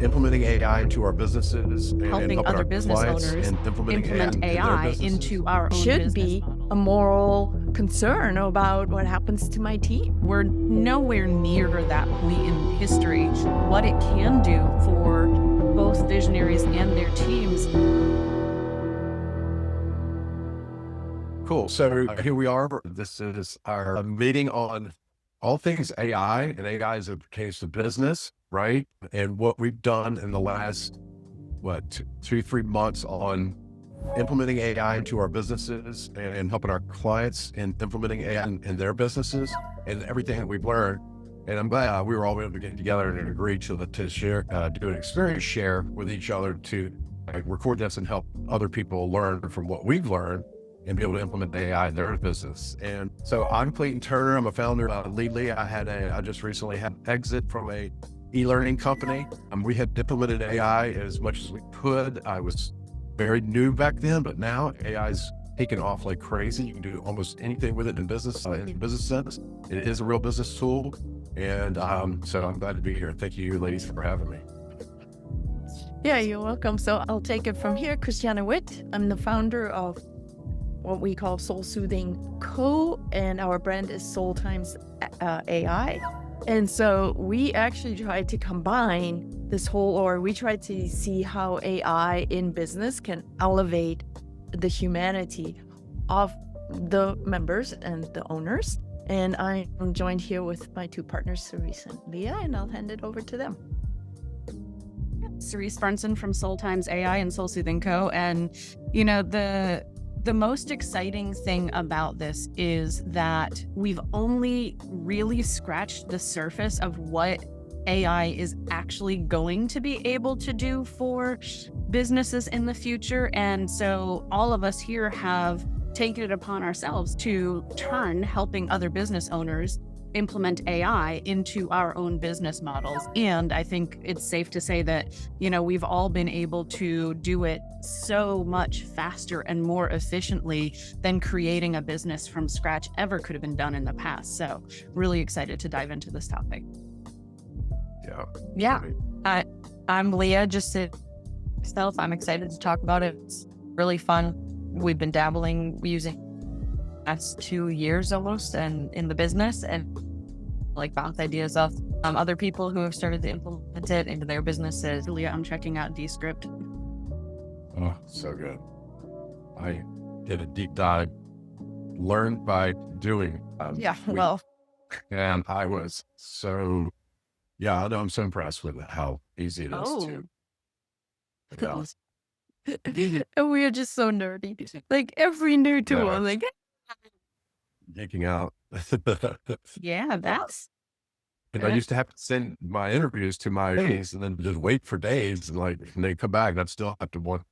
implementing AI into our businesses and helping helping other our business clients owners and implement implement AI in their AI businesses. into our own Should business be model. a moral concern about what happens to my team. We're nowhere near that point in history. What it can do for both visionaries and their teams. Cool. So here we are. This is our meeting on all things AI, and AI is a case of business, right? And what we've done in the last, 2-3 months on implementing AI into our businesses and helping our clients in implementing AI in their businesses and everything that we've learned. And I'm glad we were all able to get together and agree to share, do an experience share with each other to record this and help other people learn from what we've learned and be able to implement AI in their business. And so I'm Clayton Turner. I'm a founder of Leadly. I just recently had an exit from a e-learning company. We had implemented AI as much as we could. I was very new back then, but now AI's taken off like crazy. You can do almost anything with it in business, in business sense. It is a real business tool. And so I'm glad to be here. Thank you, ladies, for having me. Yeah, you're welcome. So I'll take it from here. Christiana Witt. I'm the founder of what we call Soul Soothing Co. And our brand is SoulxAi AI. And so we actually tried to combine this whole, or we tried to see how AI in business can elevate the humanity of the members and the owners. And I am joined here with my two partners, Cerise and Leah, and I'll hand it over to them. Cerise Brunson from SoulxAi and Soul Soothing Co. And, you know, the most exciting thing about this is that we've only really scratched the surface of what AI is actually going to be able to do for businesses in the future. And so all of us here have taken it upon ourselves to turn helping other business owners implement AI into our own business models. And I think it's safe to say that, you know, we've all been able to do it so much faster and more efficiently than creating a business from scratch ever could have been done in the past. So really excited to dive into this topic. Yeah. I'm Leah, just myself. I'm excited to talk about it. It's really fun. We've been dabbling using last 2 years almost and in the business and like bounce ideas off other people who have started to implement it into their businesses. Leah, I'm checking out Descript. Oh, so good. I did a deep dive, learned by doing. And I was so, I know I'm so impressed with how easy it is to. Yeah. And we are just so nerdy. Like every new tool, I'm like, geeking out. Yeah, that's. And I used to have to send my interviews to my agents and then just wait for days and they come back and I'd still have to want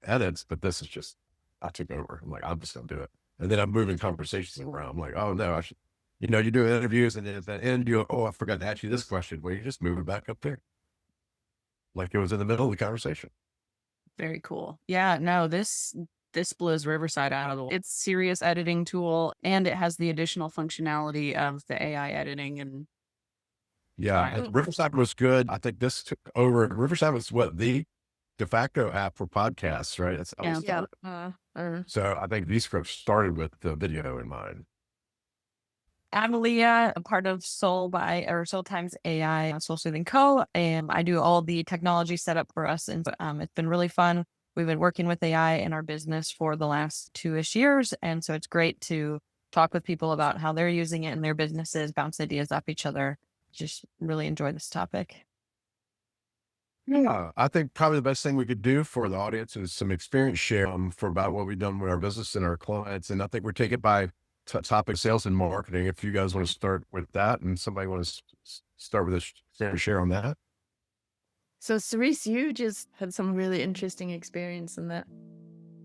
edits, but this is just, I took over. I'm like, I'm just gonna do it. And then I'm moving conversations around. I'm like, oh no, I should, you're doing interviews and at the end you go, oh, I forgot to ask you this question. Well, you just move it back up there. Like it was in the middle of the conversation. Very cool. Yeah, no, this blows Riverside out of the water. It's a serious editing tool and it has the additional functionality of the AI editing. And yeah, Riverside was good. I think this took over. Riverside was the de facto app for podcasts, right? That's how it started. So I think Descript started with the video in mind. I'm Leah, a part of SoulxAi AI, Soul Soothing Co. And I do all the technology setup for us. And it's been really fun. We've been working with AI in our business for the last 2-ish years. And so it's great to talk with people about how they're using it in their businesses, bounce ideas off each other. Just really enjoy this topic. Yeah, I think probably the best thing we could do for the audience is some experience share for about what we've done with our business and our clients. And I think we're taking by topic sales and marketing. If you guys want to start with that and somebody want to start with a share on that. So Cerise, you just had some really interesting experience in that.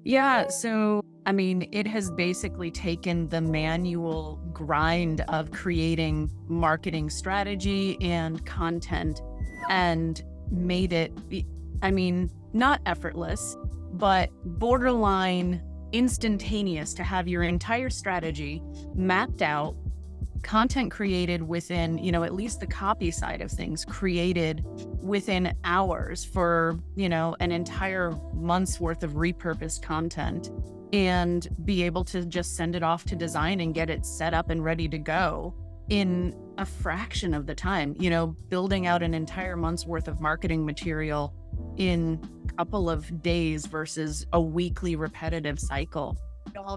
Yeah, so I mean, it has basically taken the manual grind of creating marketing strategy and content and made it, I mean, not effortless, but borderline instantaneous to have your entire strategy mapped out, content created within, at least the copy side of things created within hours for, an entire month's worth of repurposed content and be able to just send it off to design and get it set up and ready to go in a fraction of the time, building out an entire month's worth of marketing material in a couple of days versus a weekly repetitive cycle.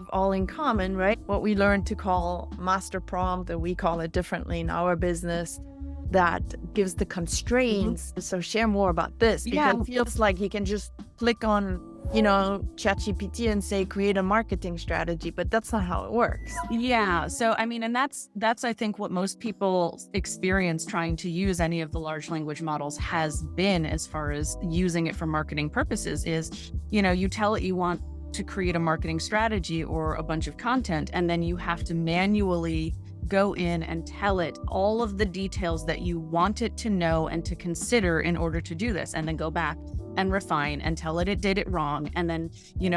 All in common, right? What we learned to call master prompt, that we call it differently in our business, that gives the constraints. So share more about this, because it feels like you can just click on, ChatGPT and say, create a marketing strategy, but that's not how it works. Yeah. So, and that's, I think, what most people experience trying to use any of the large language models has been, as far as using it for marketing purposes, is, you tell it you want to create a marketing strategy or a bunch of content, and then you have to manually go in and tell it all of the details that you want it to know and to consider in order to do this, and then go back and refine and tell it did it wrong, and then,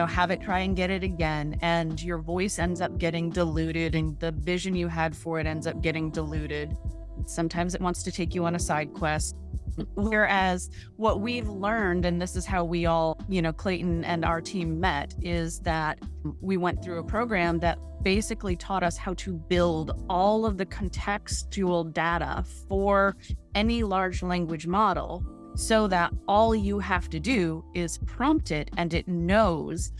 have it try and get it again, and your voice ends up getting diluted and the vision you had for it ends up getting diluted. Sometimes it wants to take you on a side quest. Whereas what we've learned, and this is how we all, Clayton and our team met, is that we went through a program that basically taught us how to build all of the contextual data for any large language model, so that all you have to do is prompt it and it knows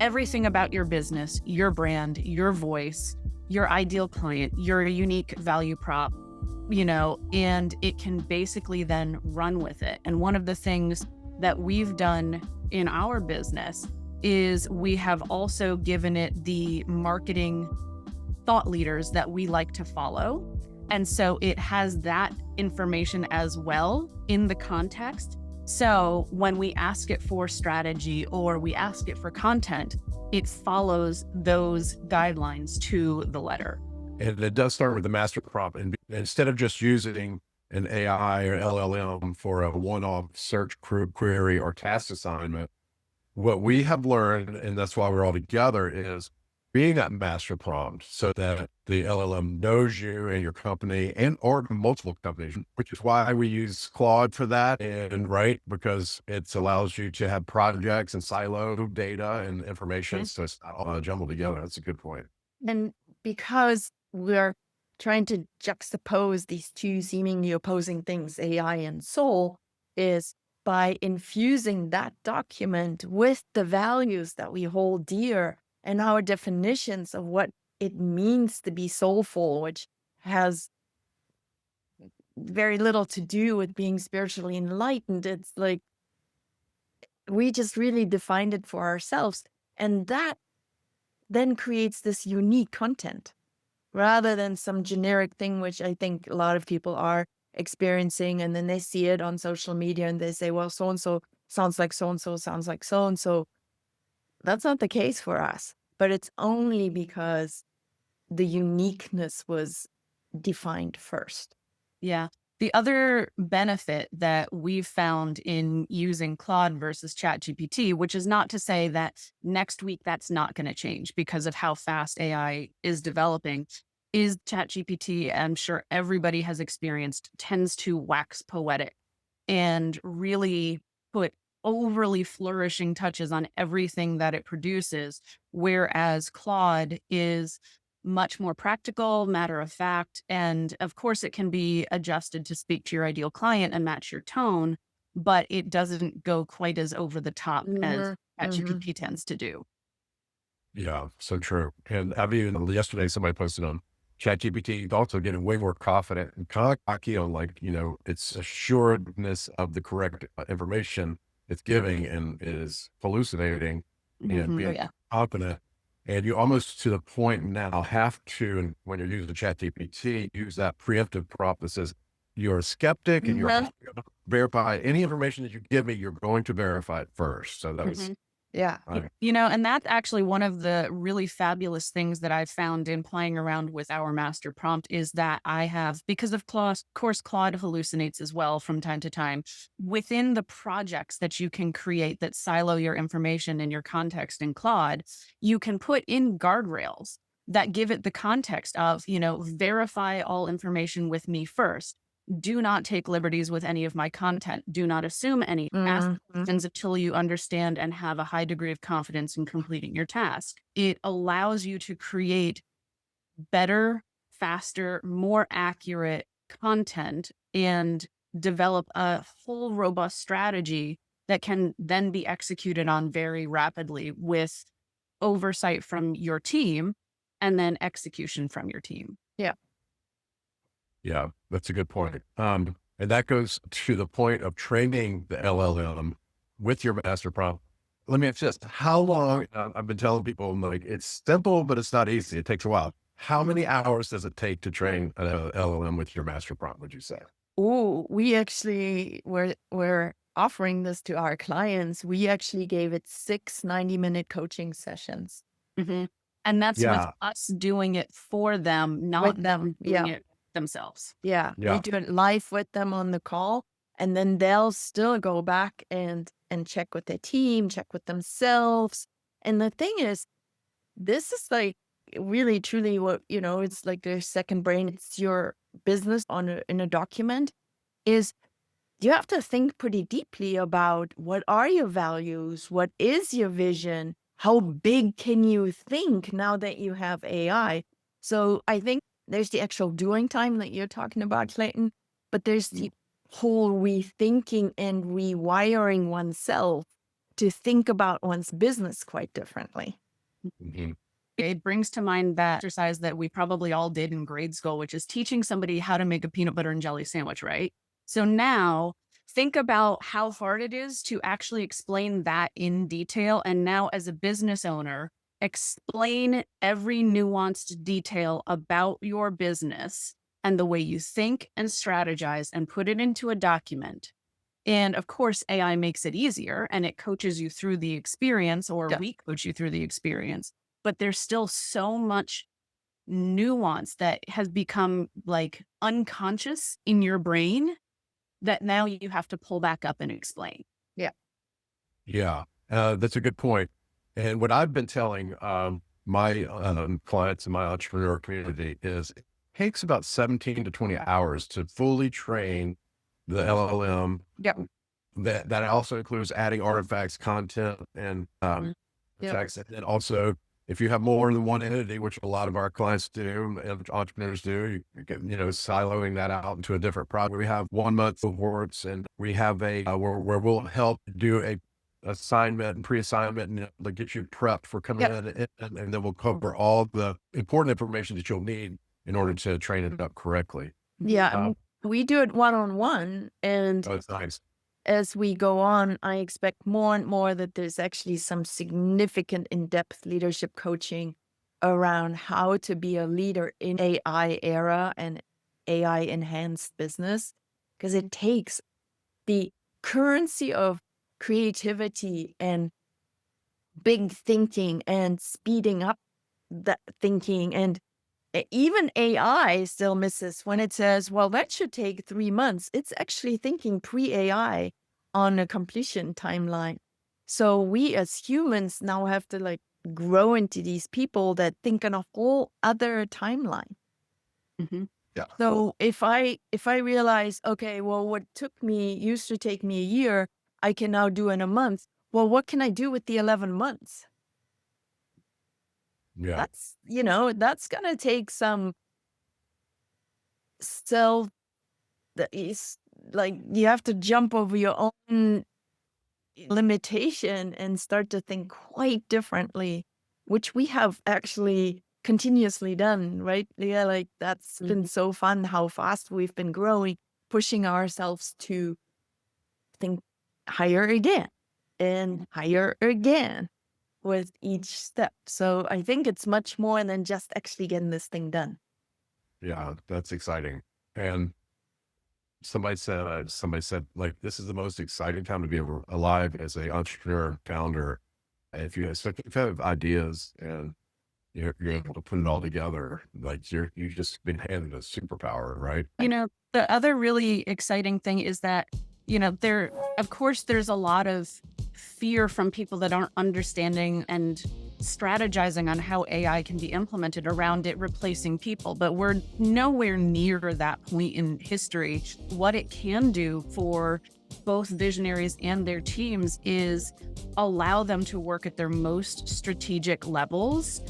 everything about your business, your brand, your voice, your ideal client, your unique value prop, and it can basically then run with it. And one of the things that we've done in our business is we have also given it the marketing thought leaders that we like to follow. And so it has that information as well in the context. So when we ask it for strategy or we ask it for content, it follows those guidelines to the letter. And it does start with the master prompt. And instead of just using an AI or LLM for a one-off search query or task assignment, what we have learned, and that's why we're all together, is being that master prompt so that the LLM knows you and your company or multiple companies, which is why we use Claude for that. And because it allows you to have projects and silo data and information. So it's not all jumbled together. That's a good point. And because we're trying to juxtapose these two seemingly opposing things, AI and soul, is by infusing that document with the values that we hold dear and our definitions of what it means to be soulful, which has very little to do with being spiritually enlightened. It's like we just really defined it for ourselves. And that then creates this unique content rather than some generic thing, which I think a lot of people are experiencing. And then they see it on social media and they say, well, so-and-so sounds like so-and-so sounds like so-and-so. That's not the case for us, but it's only because the uniqueness was defined first. Yeah. The other benefit that we've found in using Claude versus ChatGPT, which is not to say that next week that's not going to change because of how fast AI is developing, is ChatGPT, I'm sure everybody has experienced, tends to wax poetic and really put overly flourishing touches on everything that it produces, whereas Claude is much more practical, matter of fact. And of course, it can be adjusted to speak to your ideal client and match your tone, but it doesn't go quite as over the top as ChatGPT tends to do. Yeah, so true. And yesterday somebody posted on ChatGPT also getting way more confident and cocky on its assuredness of the correct information it's giving and is hallucinating and being confident. And you almost to the point now have to, and when you're using ChatGPT, use that preemptive prompt that says, you're a skeptic and you're going to verify any information that you give me, you're going to verify it first. So that was, and that's actually one of the really fabulous things that I've found in playing around with our master prompt is that I have, because of course, Claude hallucinates as well from time to time. Within the projects that you can create that silo your information and your context in Claude, you can put in guardrails that give it the context of, verify all information with me first. do not take liberties with any of my content. Do not assume any. Ask questions until you understand and have a high degree of confidence in completing your task. It allows you to create better, faster, more accurate content and develop a whole robust strategy that can then be executed on very rapidly with oversight from your team and then execution from your team. Yeah. Yeah, that's a good point. And that goes to the point of training the LLM with your master prompt. Let me ask this. How long, I've been telling people, I'm like, it's simple, but it's not easy. It takes a while. How many hours does it take to train an LLM with your master prompt, would you say? Oh, we actually we're offering this to our clients. We actually gave it 6 90-minute coaching sessions. And that's with us doing it for them, not With them, doing it themselves. Yeah. Yeah. We do it live with them on the call, and then they'll still go back and check with their team, check with themselves. And the thing is, this is like really truly what, it's like their second brain. It's your business in a document. Is you have to think pretty deeply about what are your values, what is your vision, how big can you think now that you have AI. So I think there's the actual doing time that you're talking about, Clayton, but there's the whole rethinking and rewiring oneself to think about one's business quite differently. It brings to mind that exercise that we probably all did in grade school, which is teaching somebody how to make a peanut butter and jelly sandwich, right? So now think about how hard it is to actually explain that in detail. And now as a business owner, explain every nuanced detail about your business and the way you think and strategize and put it into a document. And of course, AI makes it easier and it coaches you through the experience, or we coach you through the experience. But there's still so much nuance that has become like unconscious in your brain that now you have to pull back up and explain. Yeah, that's a good point. And what I've been telling my clients in my entrepreneur community is it takes about 17 to 20 hours to fully train the LLM. That also includes adding artifacts, content, and text. And then also, if you have more than one entity, which a lot of our clients do and entrepreneurs do, you get, siloing that out into a different product. We have 1 month cohorts, and we have a where we'll help do a assignment and pre-assignment and to get you prepped for coming in, and then we'll cover all the important information that you'll need in order to train it up correctly. We do it one-on-one, and it's nice. As we go on, I expect more and more that there's actually some significant in-depth leadership coaching around how to be a leader in AI era and AI enhanced business, because it takes the currency of creativity and big thinking and speeding up that thinking. And even AI still misses when it says, well, that should take 3 months. It's actually thinking pre-AI on a completion timeline. So we as humans now have to grow into these people that think on a whole other timeline. So if I realize, okay, well, what used to take me a year, I can now do in a month. Well, what can I do with the 11 months? That's, that's going to take some you have to jump over your own limitation and start to think quite differently, which we have actually continuously done, right, Leah? That's been so fun how fast we've been growing, pushing ourselves to think higher again and higher again with each step. So I think it's much more than just actually getting this thing done. Yeah, that's exciting. And somebody said, this is the most exciting time to be alive as an entrepreneur founder. If you have ideas and you're able to put it all together, you've just been handed a superpower, right? The other really exciting thing is that, there's a lot of fear from people that aren't understanding and strategizing on how AI can be implemented around it replacing people, but we're nowhere near that point in history. What it can do for both visionaries and their teams is allow them to work at their most strategic levels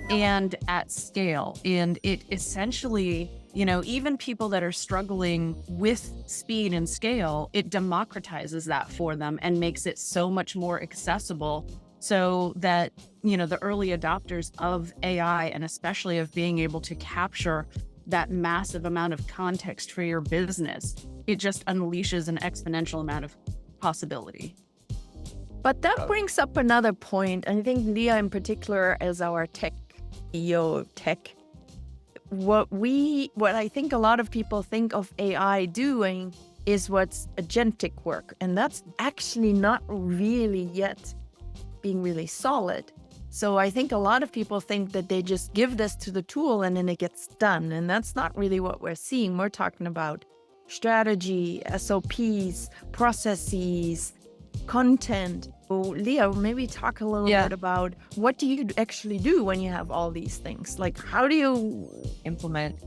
and at scale. And it essentially, even people that are struggling with speed and scale, it democratizes that for them and makes it so much more accessible, so that, the early adopters of AI, and especially of being able to capture that massive amount of context for your business, it just unleashes an exponential amount of possibility. But that brings up another point. I think Leah in particular, as our tech CEO of tech, what I think a lot of people think of AI doing is what's agentic work. And that's actually not really yet being really solid. So I think a lot of people think that they just give this to the tool and then it gets done. And that's not really what we're seeing. We're talking about strategy, SOPs, processes, content. So Leah, maybe talk a little bit about what do you actually do when you have all these things? Like, how do you implement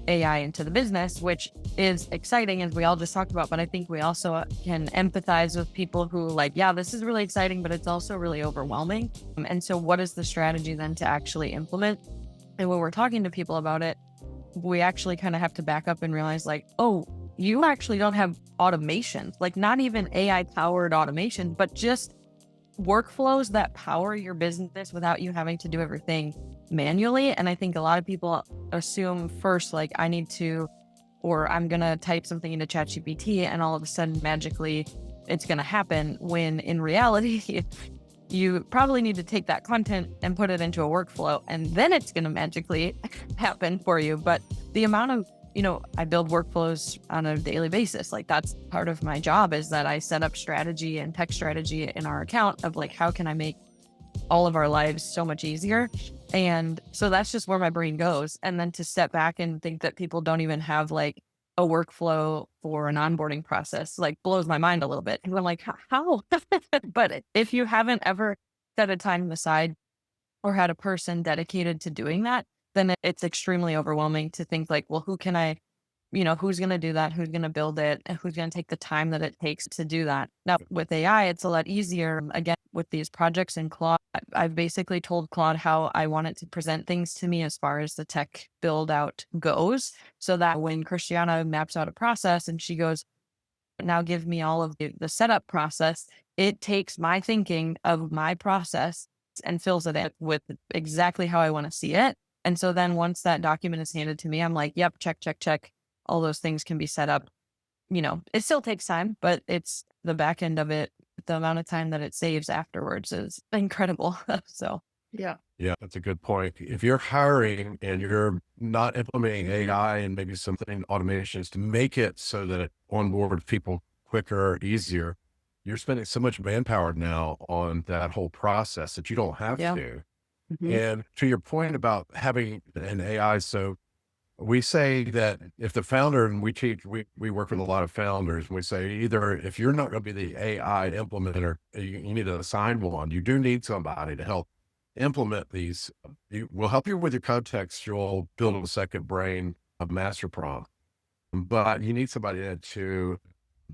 AI into the business, which is exciting, as we all just talked about, but I think we also can empathize with people who this is really exciting, but it's also really overwhelming. And so what is the strategy then to actually implement? And when we're talking to people about it, we actually kind of have to back up and realize you actually don't have automation, not even AI powered automation, but just workflows that power your business without you having to do everything manually. And I think a lot of people assume first, I need to, or I'm going to type something into ChatGPT and all of a sudden magically it's going to happen, when in reality, you probably need to take that content and put it into a workflow, and then it's going to magically happen for you. But the amount of, I build workflows on a daily basis. That's part of my job, is that I set up strategy and tech strategy in our account of how can I make all of our lives so much easier. And so that's just where my brain goes. And then to step back and think that people don't even have a workflow for an onboarding process, blows my mind a little bit. And I'm like, how? But if you haven't ever set a time aside or had a person dedicated to doing that, then it's extremely overwhelming to think well, who can I, who's going to do that? Who's going to build it? And who's going to take the time that it takes to do that? Now with AI, it's a lot easier. Again, with these projects in Claude, I've basically told Claude how I want it to present things to me as far as the tech build out goes, so that when Christiana maps out a process and she goes, now give me all of the setup process, it takes my thinking of my process and fills it in with exactly how I want to see it. And so then once that document is handed to me, I'm like, yep, check, check, check. All those things can be set up. It still takes time, but it's the back end of it. The amount of time that it saves afterwards is incredible. So, Yeah, that's a good point. If you're hiring and you're not implementing AI and maybe something automations to make it so that it onboard people quicker, easier, you're spending so much manpower now on that whole process that you don't have to. Mm-hmm. And to your point about having an AI, so we say that if the founder, and we work with a lot of founders, and we say either if you're not going to be the AI implementer, you need to assign one. You do need somebody to help implement these. We'll help you with your contextual, build a second brain, a master prompt, but you need somebody to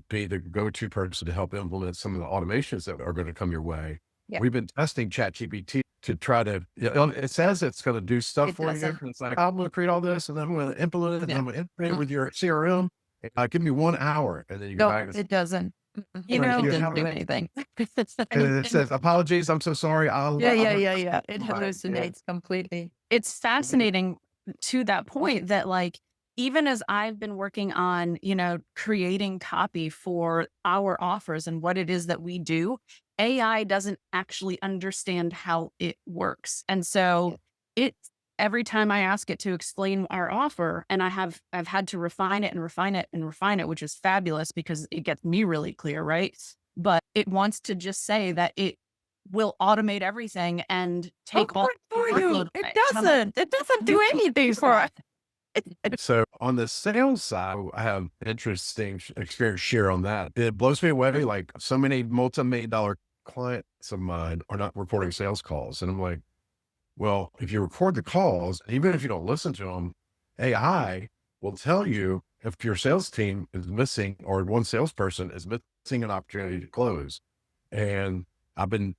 be the go-to person to help implement some of the automations that are going to come your way. Yeah. We've been testing ChatGPT to try to, it says it's going to do stuff for you. It's I'm going to create all this and then I'm going to implement it and I'm going to integrate it with your CRM. Give me 1 hour. And then you go back. It doesn't. You Didn't do anything. And it says, apologies, I'm so sorry. Yeah. It hallucinates completely. It's fascinating to that point that even as I've been working on, creating copy for our offers and what it is that we do, AI doesn't actually understand how it works. And so every time I ask it to explain our offer, and I've had to refine it and refine it and refine it, which is fabulous because it gets me really clear, right? But it wants to just say that it will automate everything and take all for you. It doesn't do anything for us. So on the sales side, I have interesting experience share on that. It blows me away. So many multi-million-dollar clients of mine are not reporting sales calls. And I'm like, Well, if you record the calls, even if you don't listen to them, AI will tell you if your sales team is missing or one salesperson is missing an opportunity to close. And I've been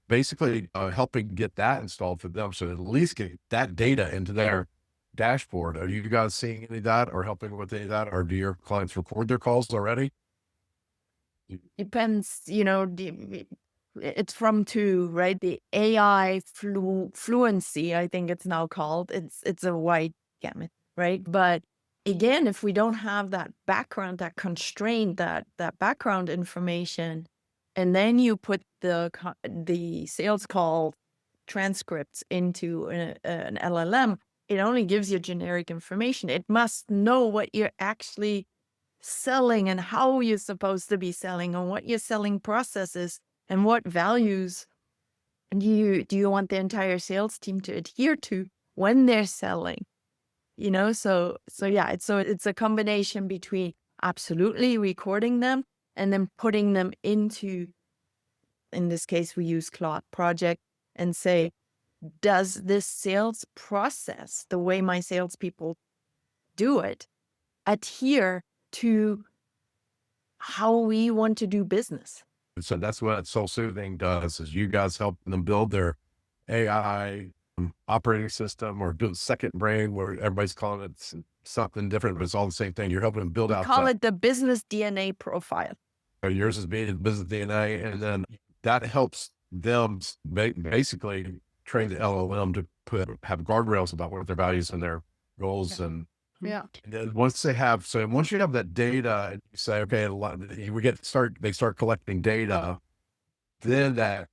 basically helping get that installed for them. So at least get that data into their dashboard. Are you guys seeing any of that or helping with any of that? Or do your clients record their calls already? Depends, it's from two, right? The AI fluency, I think it's now called. It's a wide gamut, right? But again, if we don't have that background, that constraint, that background information, and then you put the sales call transcripts into an LLM, it only gives you generic information. It must know what you're actually selling and how you're supposed to be selling and what your selling process is and what values do you want the entire sales team to adhere to when they're selling. So yeah, it's a combination between absolutely recording them and then putting them into, in this case we use Claude Project, and say, does this sales process, the way my salespeople do it, adhere to how we want to do business? So that's what Soul Soothing does is you guys help them build their AI operating system or build second brain where everybody's calling it something different, but it's all the same thing. You're helping them build We out call it the business DNA profile. yours is being business DNA. And then that helps them basically train the LLM to have guardrails about what their values and their goals. And Yeah. then once you have that data and you say, okay, they start collecting data, then that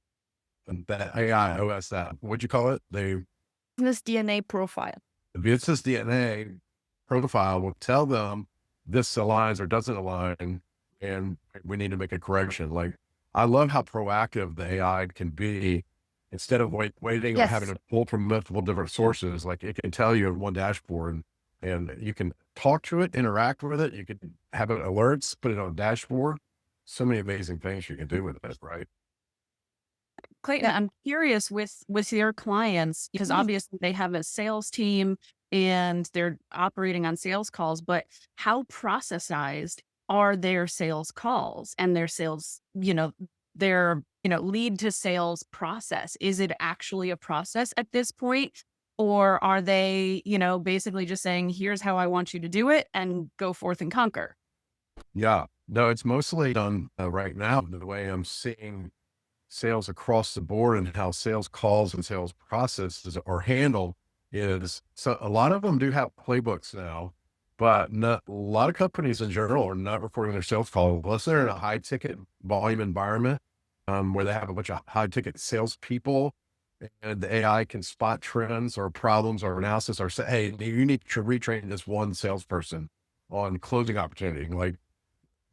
AI OS, what'd you call it? Business DNA profile. The business DNA profile will tell them this aligns or doesn't align, and we need to make a correction. Like, I love how proactive the AI can be. Instead of waiting or having Yes. to pull from multiple different sources, like it can tell you in one dashboard, and you can talk to it, interact with it. You can have it alerts, put it on a dashboard. So many amazing things you can do with it, right? Clayton, Yeah. I'm curious with your clients, because obviously they have a sales team and they're operating on sales calls, but how processized are their sales calls and their sales, their, lead to sales process? Is it actually a process at this point? Or are they, basically just saying, here's how I want you to do it and go forth and conquer? Yeah. No, it's mostly done right now. The way I'm seeing sales across the board and how sales calls and sales processes are handled is, so a lot of them do have playbooks now, but a lot of companies in general are not recording their sales call unless they're in a high ticket volume environment, where they have a bunch of high ticket salespeople, and the AI can spot trends or problems or analysis or say, hey, you need to retrain this one salesperson on closing opportunity. Like,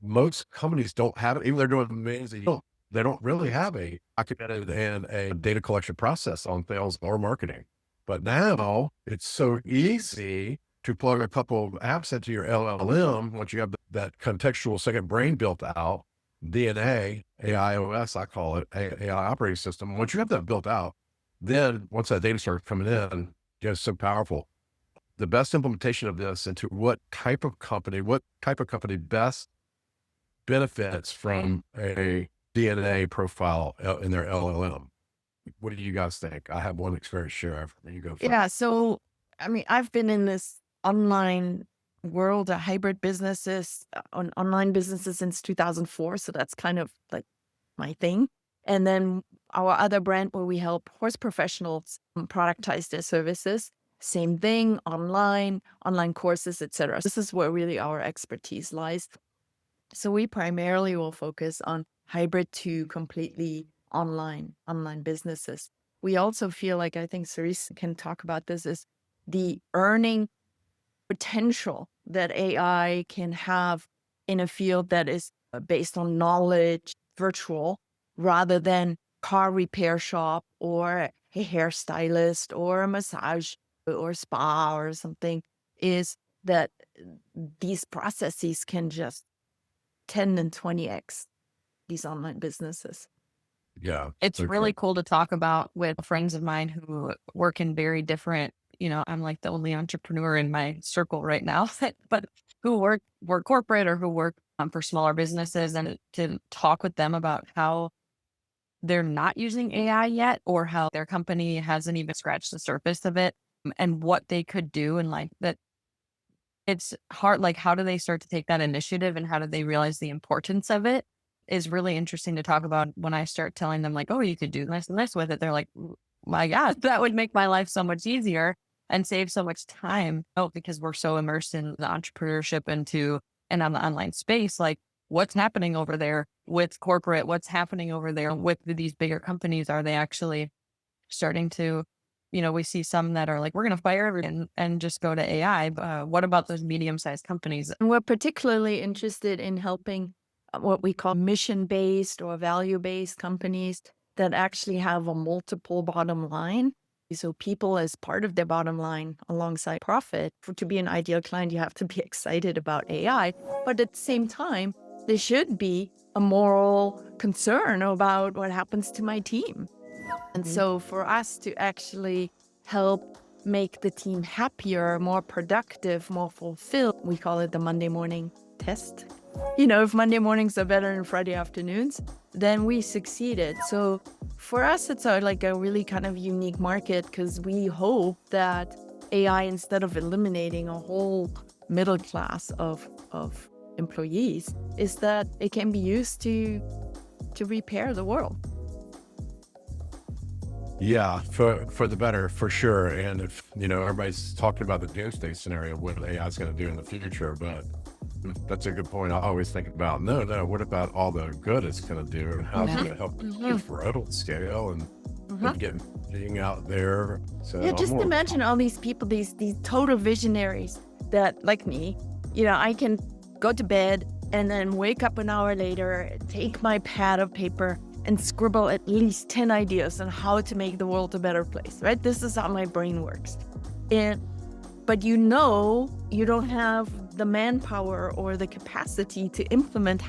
most companies don't have it, even they're doing amazing. They don't really have a documented and a data collection process on sales or marketing. But now it's so easy to plug a couple of apps into your LLM once you have that contextual second brain built out, DNA, AIOS, I call it, AI operating system. Once you have that built out, then once that data starts coming in, it's so powerful. The best implementation of this into what type of company best benefits from a DNA profile in their LLM. What do you guys think? I have one experience share. You go first. Yeah. So, I mean, I've been in this online world, hybrid businesses, on online businesses since 2004. So that's kind of like my thing. And then our other brand where we help horse professionals productize their services. Same thing, online courses, etc. This is where really our expertise lies. So we primarily will focus on hybrid to completely online businesses. We also feel like, I think Cerise can talk about this, is the earning potential that AI can have in a field that is based on knowledge, virtual, rather than car repair shop or a hairstylist or a massage or spa or something, is that these processes can just 10 and 20x these online businesses. Yeah. It's So really good. cool to talk about with friends of mine who work in very different, I'm like the only entrepreneur in my circle right now, but who work corporate or who work for smaller businesses, and to talk with them about how they're not using AI yet, or how their company hasn't even scratched the surface of it, and what they could do. And like that, it's hard. Like, how do they start to take that initiative, and how do they realize the importance of it is really interesting to talk about. When I start telling them like, oh, you could do this and this with it, they're like, my God, that would make my life so much easier and save so much time. Oh, because we're so immersed in the entrepreneurship and on the online space, like what's happening over there with corporate, what's happening over there with these bigger companies. Are they actually starting to, we see some that are like, we're going to fire everyone and just go to AI. What about those medium-sized companies? And we're particularly interested in helping what we call mission-based or value-based companies that actually have a multiple bottom line. So people, as part of their bottom line alongside profit, to be an ideal client, you have to be excited about AI. But at the same time, there should be a moral concern about what happens to my team. And so for us to actually help make the team happier, more productive, more fulfilled, we call it the Monday morning test. If Monday mornings are better than Friday afternoons, then we succeeded. So for us, it's like a really kind of unique market, because we hope that AI, instead of eliminating a whole middle class of employees, is that it can be used to repair the world. Yeah, for the better, for sure. And if, everybody's talking about the doomsday scenario, what AI is going to do in the future, but that's a good point. I always think about, no, what about all the good it's going to do, and how it's Yeah. going to help us grow and scale and get being out there. So Yeah, I'm just more, imagine all these people, these total visionaries that, like me, I can go to bed and then wake up an hour later, take my pad of paper and scribble at least 10 ideas on how to make the world a better place, right? This is how my brain works. But you don't have the manpower or the capacity to implement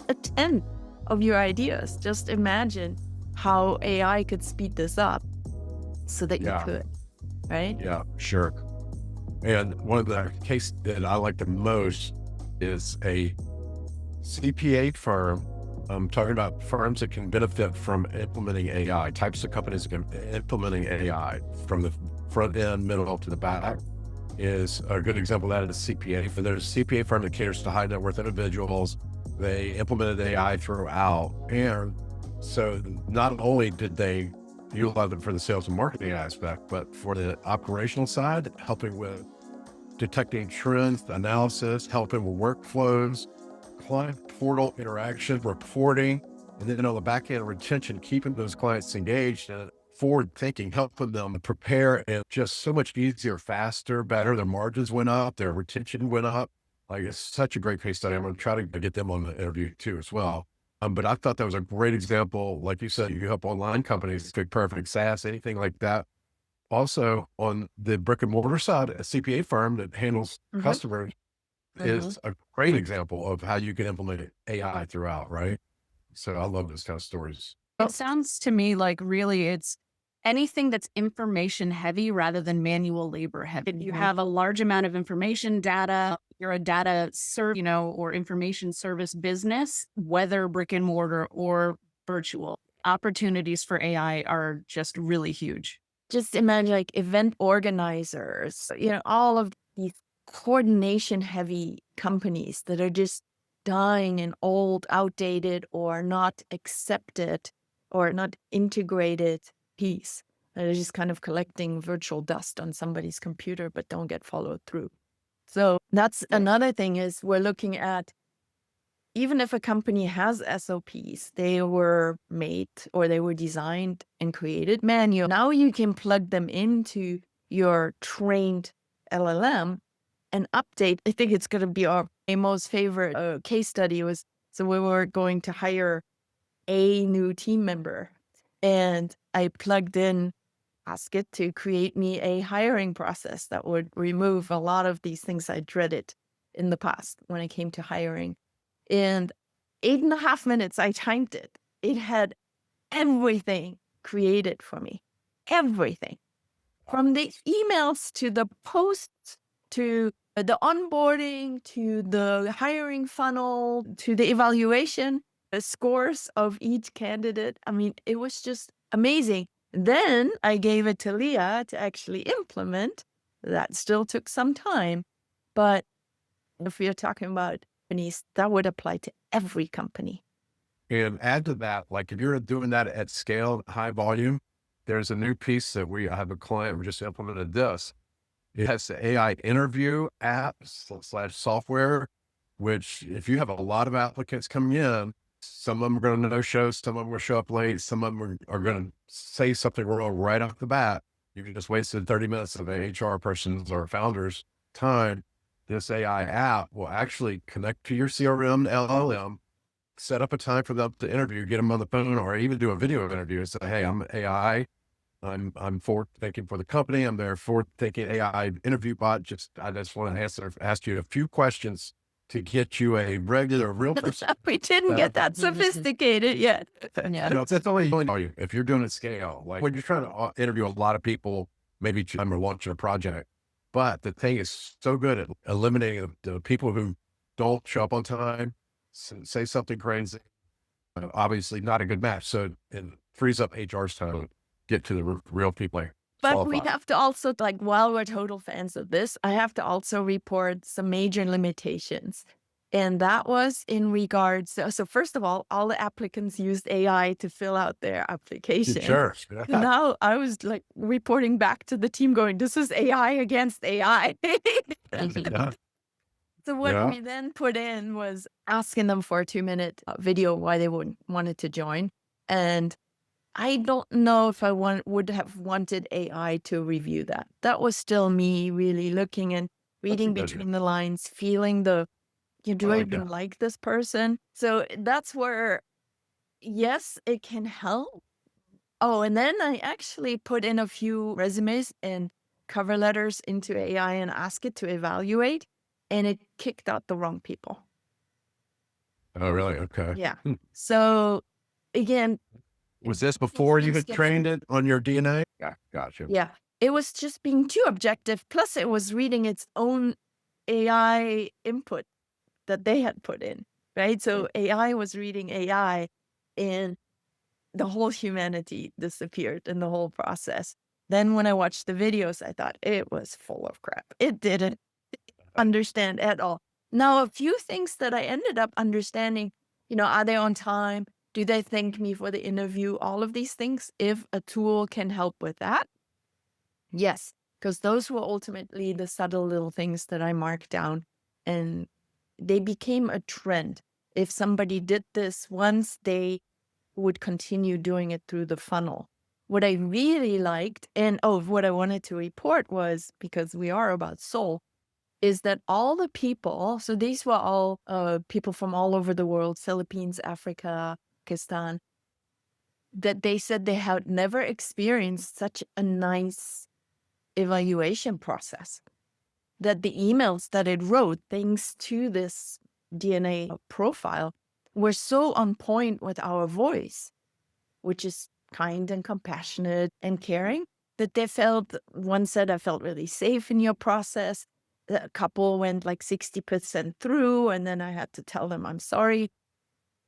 a tenth of your ideas. Just imagine how AI could speed this up so that you yeah, could, right? yeah, sure. And one of the cases that I like the most is a CPA firm. I'm talking about firms that can benefit from implementing AI, types of companies that can implementing AI from the front end, middle to the back. Is a good example of that is CPA. For there's a CPA firm that caters to high net worth individuals. They implemented AI throughout. And so not only did they utilize it for the sales and marketing aspect, but for the operational side, helping with detecting trends, analysis, helping with workflows, client portal interaction, reporting, and then on the back end, retention, keeping those clients engaged and forward thinking, helping them prepare, and just so much easier, faster, better. Their margins went up, their retention went up. Like, it's such a great case study. I'm going to try to get them on the interview too as well. But I thought that was a great example. Like you said, you help online companies, Quick Perfect, SaaS, anything like that. Also, on the brick and mortar side, a CPA firm that handles customers is a great example of how you can implement AI throughout, right? So I love those kind of stories. It sounds to me like really it's anything that's information heavy rather than manual labor heavy. You have a large amount of information data, you're a or information service business, whether brick and mortar or virtual. Opportunities for AI are just really huge. Just imagine like event organizers, all of these coordination heavy companies that are just dying in old, outdated, or not accepted or not integrated piece. That are just kind of collecting virtual dust on somebody's computer, but don't get followed through. So that's another thing is we're looking at, even if a company has SOPs, they were made or they were designed and created manual. Now you can plug them into your trained LLM and update. I think it's going to be our most favorite case study was, so we were going to hire a new team member and I plugged in, ask it to create me a hiring process that would remove a lot of these things I dreaded in the past when it came to hiring. In 8.5 minutes, I timed it. It had everything created for me. Everything. From the emails to the posts to the onboarding to the hiring funnel to the evaluation, the scores of each candidate. I mean, it was just amazing. Then I gave it to Leah to actually implement. That still took some time. But if we are talking about companies, that would apply to every company. And add to that, like if you're doing that at scale, high volume, there's a new piece that I have a client, we just implemented this. It has the AI interview app / software, which if you have a lot of applicants coming in, some of them are going to no show, some of them will show up late, some of them are going to say something wrong right off the bat. You can just wasted 30 minutes of an HR person's or founder's time. This AI app will actually connect to your CRM, LLM, set up a time for them to interview, get them on the phone, or even do a video interview and say, hey, I'm AI. I'm forward thinking for the company. I'm their forward thinking AI interview bot. I just want to ask you a few questions to get you a regular real person. We didn't get that sophisticated yet. Yeah. You know, that's only you if you're doing it scale. Like when you're trying to interview a lot of people, maybe I'm launching a project. But the thing is so good at eliminating the people who don't show up on time, say something crazy. Obviously not a good match. So it frees up HR's time to get to the real people. But we have to also, like, while we're total fans of this, I have to also report some major limitations. And that was in regards, so first of all the applicants used AI to fill out their application. Sure. Now I was like reporting back to the team going, this is AI against AI. So what we then put in was asking them for a 2-minute video why they wanted to join. And I don't know if I would have wanted AI to review that. That was still me really looking and reading between the lines, feeling do I even like this person? So that's where, yes, it can help. Oh, and then I actually put in a few resumes and cover letters into AI and ask it to evaluate, and it kicked out the wrong people. Oh, really? Okay. Yeah. So again, was this before you had trained it on your DNA? Yeah, gotcha. Yeah. It was just being too objective. Plus, it was reading its own AI input that they had put in, right? So AI was reading AI, and the whole humanity disappeared in the whole process. Then when I watched the videos, I thought it was full of crap. It didn't understand at all. Now, a few things that I ended up understanding, are they on time? Do they thank me for the interview? All of these things, if a tool can help with that, yes, because those were ultimately the subtle little things that I marked down, and they became a trend. If somebody did this once, they would continue doing it through the funnel. What I really liked, and what I wanted to report was, because we are about soul, is that all the people, so these were all people from all over the world, Philippines, Africa, Pakistan, that they said they had never experienced such a nice evaluation process. That the emails that it wrote, thanks to this DNA profile, were so on point with our voice, which is kind and compassionate and caring, that one said, I felt really safe in your process. A couple went like 60% through, and then I had to tell them I'm sorry.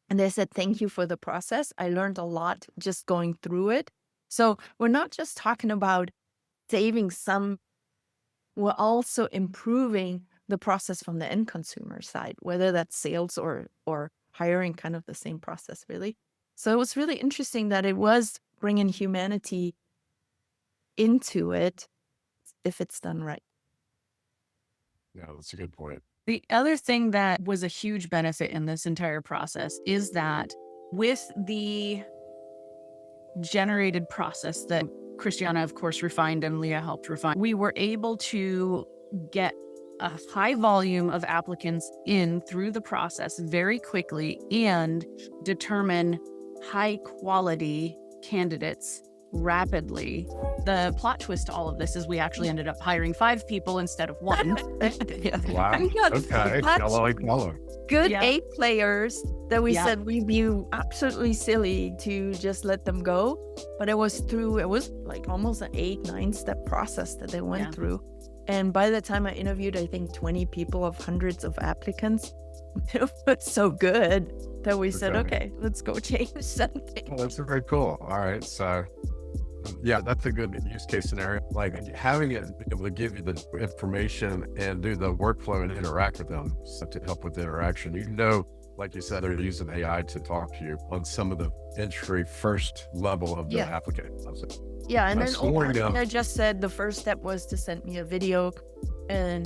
And they said, thank you for the process. I learned a lot just going through it. So we're not just talking about saving some, we're also improving the process from the end consumer side, whether that's sales or hiring, kind of the same process, really. So it was really interesting that it was bringing humanity into it if it's done right. Yeah, that's a good point. The other thing that was a huge benefit in this entire process is that with the generated process that Christiana, of course, refined and Leah helped refine, we were able to get a high volume of applicants in through the process very quickly and determine high quality candidates rapidly. The plot twist to all of this is we actually ended up hiring 5 people instead of 1. Wow. We got Okay. such Color. good Yeah. A players that we Yeah. said we'd be absolutely silly to just let them go. But it was like almost an 8-9 step process that they went Yeah. through. And by the time I interviewed, I think 20 people of hundreds of applicants, it was so good that we said, okay, let's go change something. Well, that's very cool. All right. So, yeah, that's a good use case scenario. Like having it be able to give you the information and do the workflow and interact with them to help with the interaction. Like you said, they're using AI to talk to you on some of the entry first level of the Yeah. application. Yeah, and Nice. then I just said the first step was to send me a video, and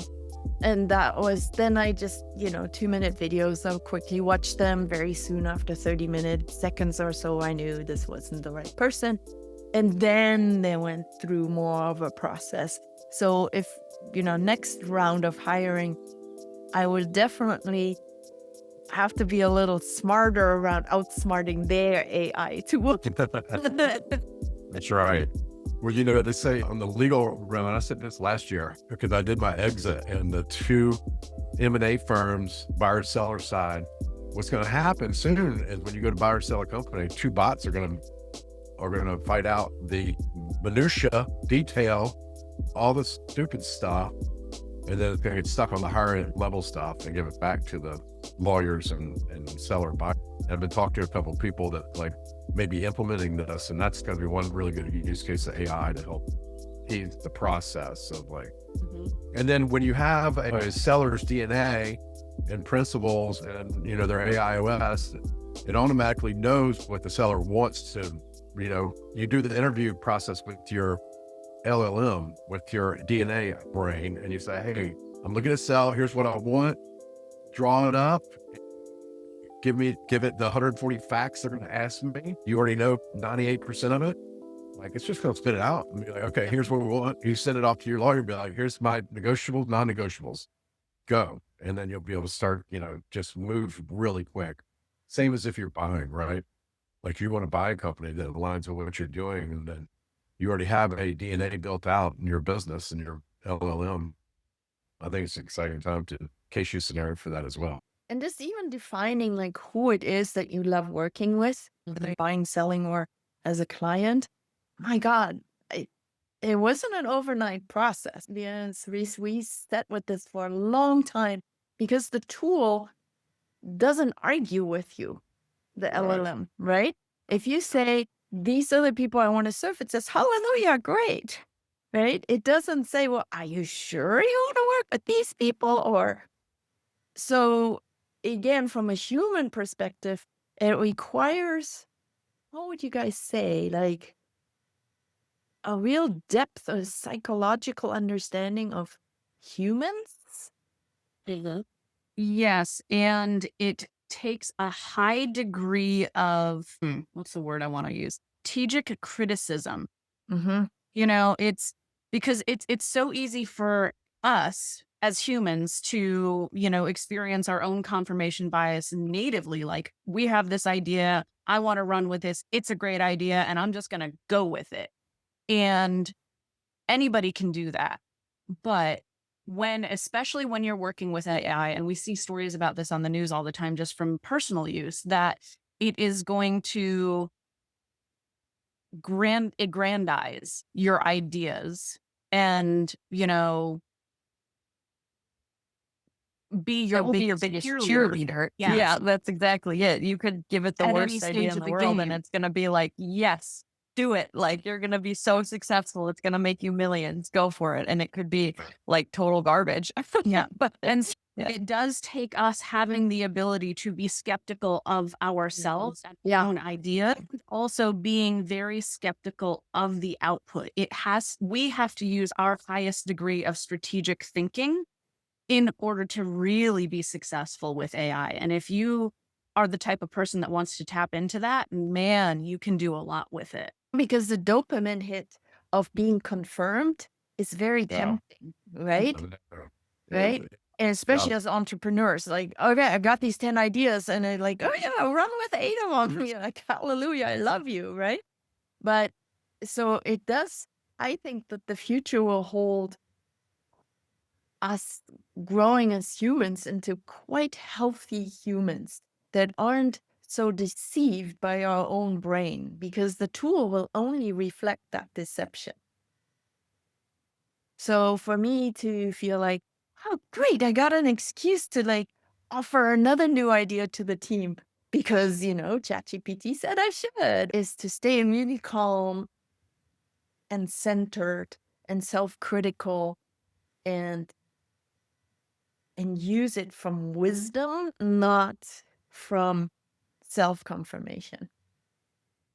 that was then I just 2-minute videos. I'll quickly watch them. Very soon after 30 seconds or so, I knew this wasn't the right person, and then they went through more of a process. So if next round of hiring, I will definitely have to be a little smarter around outsmarting their AI tool. That's right. Well, they say on the legal realm, and I said this last year because I did my exit, and the 2 M&A firms, buyer seller side, what's going to happen soon is when you go to buyer seller company, 2 bots are going to fight out the minutia, detail, all the stupid stuff, and then it's going to get stuck on the higher level stuff and give it back to the lawyers and seller buyer. I've been talking to a couple of people that like maybe implementing this, and that's going to be one really good use case of AI to help ease the process of like. And then when you have a seller's DNA and principles and their AIOS, it automatically knows what the seller wants to. You do the interview process with your LLM, with your DNA brain, and you say, hey, I'm looking to sell, here's what I want, draw it up, give it the 140 facts they're going to ask me. You already know 98% of it. Like, it's just going to spit it out and be like, okay, here's what we want. You send it off to your lawyer and be like, here's my negotiables, non-negotiables, go. And then you'll be able to start, just move really quick. Same as if you're buying, right? Like you want to buy a company that aligns with what you're doing, and then you already have a DNA built out in your business and your LLM. I think it's an exciting time to case use scenario for that as well. And just even defining like who it is that you love working with, whether buying, selling, or as a client. My God, it wasn't an overnight process. Yes, we sat with this for a long time because the tool doesn't argue with you, the LLM, right? If you say, these are the people I want to serve, it says, hallelujah, great, right? It doesn't say, well, are you sure you want to work with these people? Or so again, from a human perspective, it requires, what would you guys say, like a real depth of psychological understanding of humans? Yes, and it takes a high degree of what's the word I want to use? Strategic criticism. It's because it's so easy for us as humans to, experience our own confirmation bias natively. Like, we have this idea, I want to run with this, it's a great idea, and I'm just going to go with it. And anybody can do that. But especially when you're working with AI, and we see stories about this on the news all the time, just from personal use, that it is going to aggrandize your ideas and, be your biggest cheerleader. Yeah, that's exactly it. You could give it the At worst any idea stage in of the the world, game. and it's going to be like, yes, do it. Like, you're going to be so successful. It's going to make you millions. Go for it. And it could be like total garbage. But it does take us having the ability to be skeptical of ourselves and our own idea. Also being very skeptical of the output. We have to use our highest degree of strategic thinking in order to really be successful with AI. And if you are the type of person that wants to tap into that, man, you can do a lot with it. Because the dopamine hit of being confirmed is very tempting, right? Right? And especially as entrepreneurs, like, okay, I got these 10 ideas, and they're like, oh yeah, run with 8 of them. You're like, hallelujah, I love you, right? But So it does, I think that the future will hold us growing as humans into quite healthy humans that aren't so deceived by our own brain, because the tool will only reflect that deception. So for me to feel like, oh, great, I got an excuse to like offer another new idea to the team because, ChatGPT said I should, is to stay really calm and centered and self-critical and use it from wisdom, not from self-confirmation.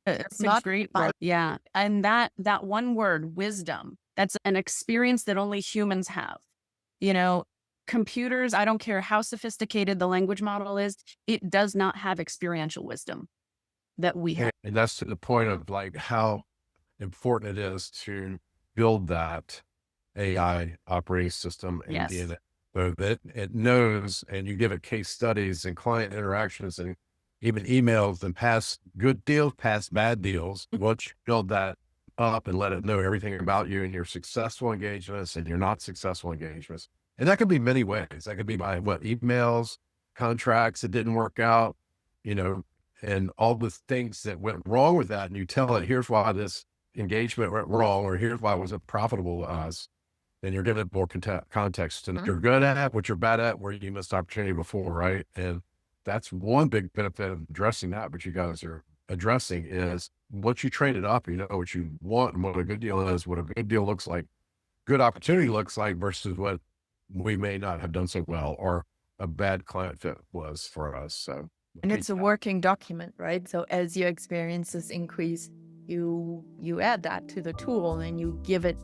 It's a Not great by word. Yeah. And that one word, wisdom, that's an experience that only humans have. You know, computers, I don't care how sophisticated the language model is, it does not have experiential wisdom that we have. And that's to the point of like how important it is to build that AI operating system and Yes. so that it knows, and you give it case studies and client interactions and even emails and past good deals, past bad deals. Once you build that up and let it know everything about you and your successful engagements and your not successful engagements. And that could be many ways. That could be by emails, contracts that didn't work out, you know, and all the things that went wrong with that. And you tell it, here's why this engagement went wrong, or here's why it wasn't profitable to us. And you're giving it more context and you're good at, what you're bad at, where you missed opportunity before, right? And that's one big benefit of addressing that, but you guys are addressing is once you train it up, you know what you want and what a good deal is, what a good deal looks like, good opportunity looks like versus what we may not have done so well or a bad client fit was for us. So, and it's a working document, right? So as your experiences increase, you add that to the tool and you give it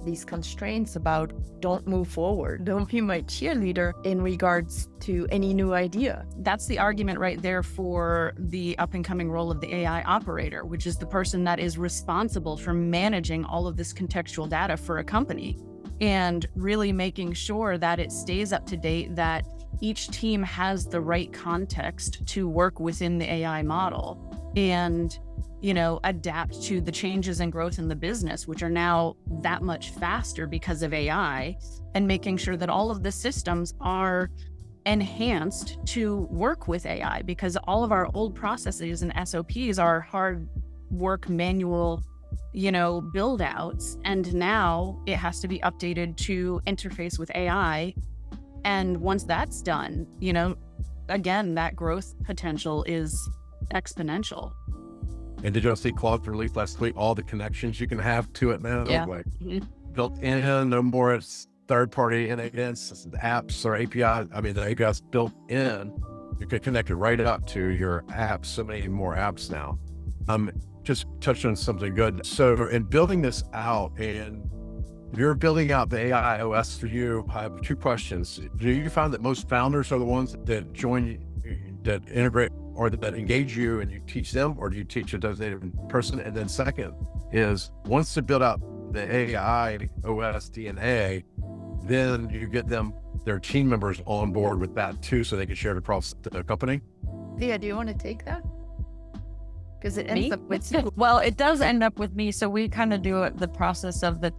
these constraints about don't move forward, don't be my cheerleader in regards to any new idea. That's the argument right there for the up and coming role of the AI operator, which is the person that is responsible for managing all of this contextual data for a company and really making sure that it stays up to date, that each team has the right context to work within the AI model and, adapt to the changes and growth in the business, which are now that much faster because of AI, and making sure that all of the systems are enhanced to work with AI, because all of our old processes and SOPs are hard work manual, build outs. And now it has to be updated to interface with AI. And once that's done, again, that growth potential is exponential. And did you see Claude for Leaf last week? All the connections you can have to it now, Yeah. like built in, no more third-party NAS, apps or APIs. I mean, the APIs built in, you could connect it right up to your apps. So many more apps now. Just touched on something good. So in building this out, and if you're building out the AI OS for you, I have two questions. Do you find that most founders are the ones that join you, that integrate or that engage you and you teach them, or do you teach a designated person? And then second is once they build out the AI OS DNA, then you get their team members on board with that too, so they can share it across the company. Thea, do you want to take that? Because it ends up with you. Well, it does end up with me. So we kind of do the process of that.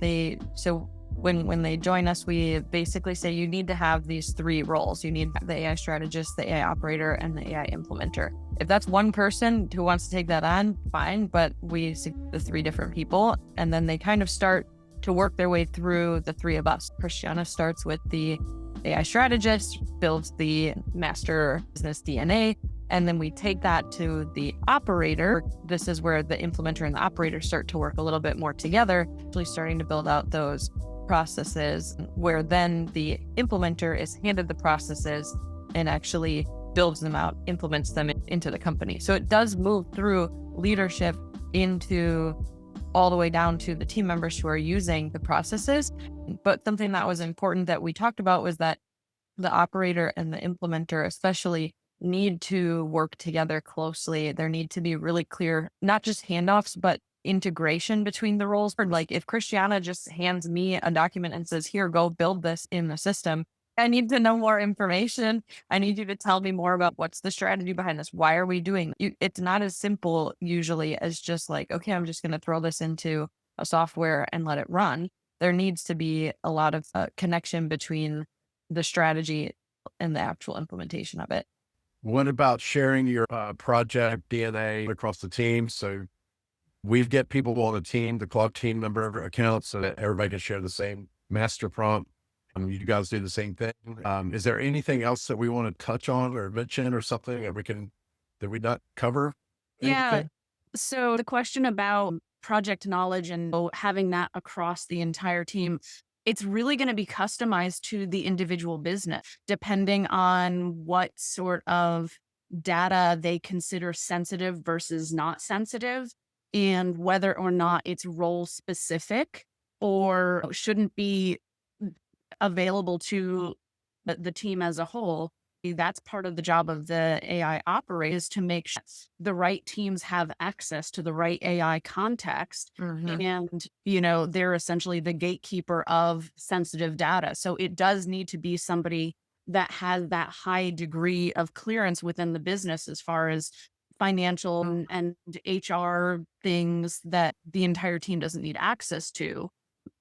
When they join us, we basically say you need to have these three roles. You need the AI strategist, the AI operator, and the AI implementer. If that's one person who wants to take that on, fine, but we see the three different people, and then they kind of start to work their way through the three of us. Christiana starts with the AI strategist, builds the master business DNA, and then we take that to the operator. This is where the implementer and the operator start to work a little bit more together, actually starting to build out those processes, where then the implementer is handed the processes and actually builds them out, implements them into the company. So it does move through leadership into all the way down to the team members who are using the processes. But something that was important that we talked about was that the operator and the implementer especially need to work together closely. There need to be really clear, not just handoffs, but integration between the roles. Like if Christiana just hands me a document and says, here, go build this in the system, I need to know more information. I need you to tell me more about what's the strategy behind this. Why are we doing it's not as simple usually as just like, okay, I'm just going to throw this into a software and let it run. There needs to be a lot of connection between the strategy and the actual implementation of it. What about sharing your project DNA across the team? So we get people on the team, the club team member accounts, so that everybody can share the same master prompt. You guys do the same thing. Is there anything else that we want to touch on or mention or something that we not cover? Yeah. Anything? So the question about project knowledge and having that across the entire team, it's really going to be customized to the individual business, depending on what sort of data they consider sensitive versus not sensitive, and whether or not it's role specific or shouldn't be available to the team as a whole. That's part of the job of the AI operator, is to make sure the right teams have access to the right AI context. And, they're essentially the gatekeeper of sensitive data. So it does need to be somebody that has that high degree of clearance within the business as far as financial and HR things that the entire team doesn't need access to.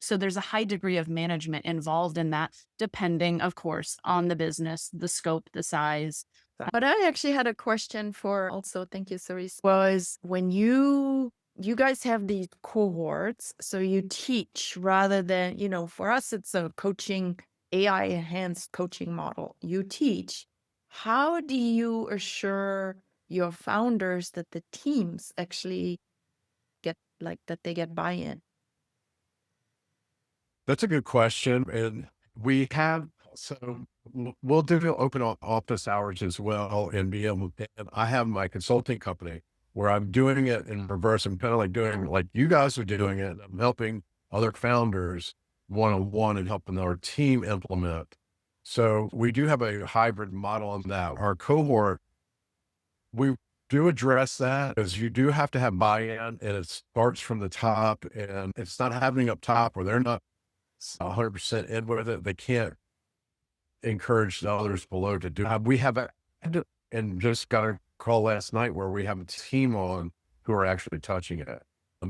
So there's a high degree of management involved in that, depending, of course, on the business, the scope, the size. But I actually had a question for also, thank you, Cerise, was when you guys have these cohorts, so you teach rather than, for us, it's a coaching, AI enhanced coaching model. You teach. How do you assure your founders that the teams actually get that they get buy-in? That's a good question. And we have, so we'll do open office hours as well and be able, and I have my consulting company where I'm doing it in reverse. I'm kind of like doing like you guys are doing it. I'm helping other founders one-on-one and helping our team implement. So we do have a hybrid model on that. Our cohort, we do address that, because you do have to have buy-in, and it starts from the top, and it's not happening up top where they're not 100% in with it. They can't encourage the others below to do. We have and just got a call last night where we have a team on who are actually touching it.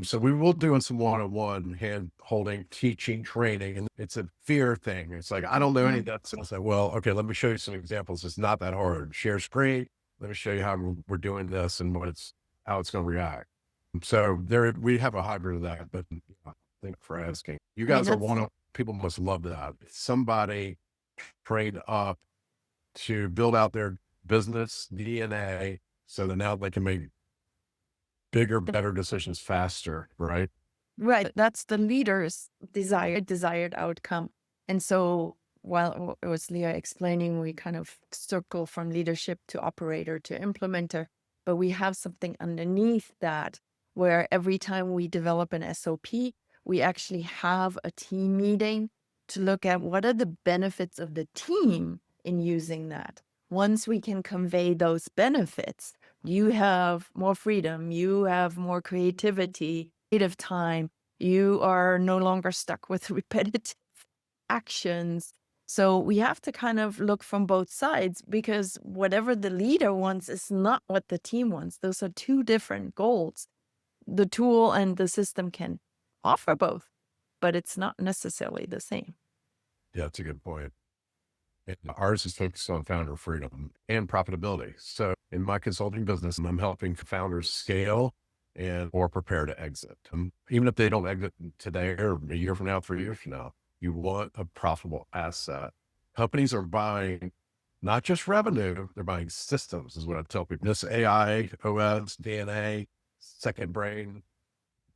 So we will doing some one-on-one hand holding, teaching, training, and it's a fear thing. It's like, I don't know any of that. So I say, well, okay, let me show you some examples. It's not that hard. Share screen. Let me show you how we're doing this and how it's going to react. So we have a hybrid of that, but thank you for asking. You guys are people must love that. Somebody trained up to build out their business DNA so that now they can make bigger, better decisions faster, right? Right. That's the leader's desired outcome. And so while it was Leah explaining, we kind of circle from leadership to operator to implementer, but we have something underneath that where every time we develop an SOP, we actually have a team meeting to look at what are the benefits of the team in using that. Once we can convey those benefits, you have more freedom, you have more creativity, creative time, you are no longer stuck with repetitive actions. So we have to kind of look from both sides, because whatever the leader wants is not what the team wants. Those are two different goals. The tool and the system can offer both, but it's not necessarily the same. Yeah, that's a good point. And ours is focused on founder freedom and profitability. So in my consulting business, I'm helping founders scale or prepare to exit. Even if they don't exit today or a year from now, 3 years from now, you want a profitable asset. Companies are buying not just revenue, they're buying systems, is what I tell people. This AI, OS, DNA, second brain,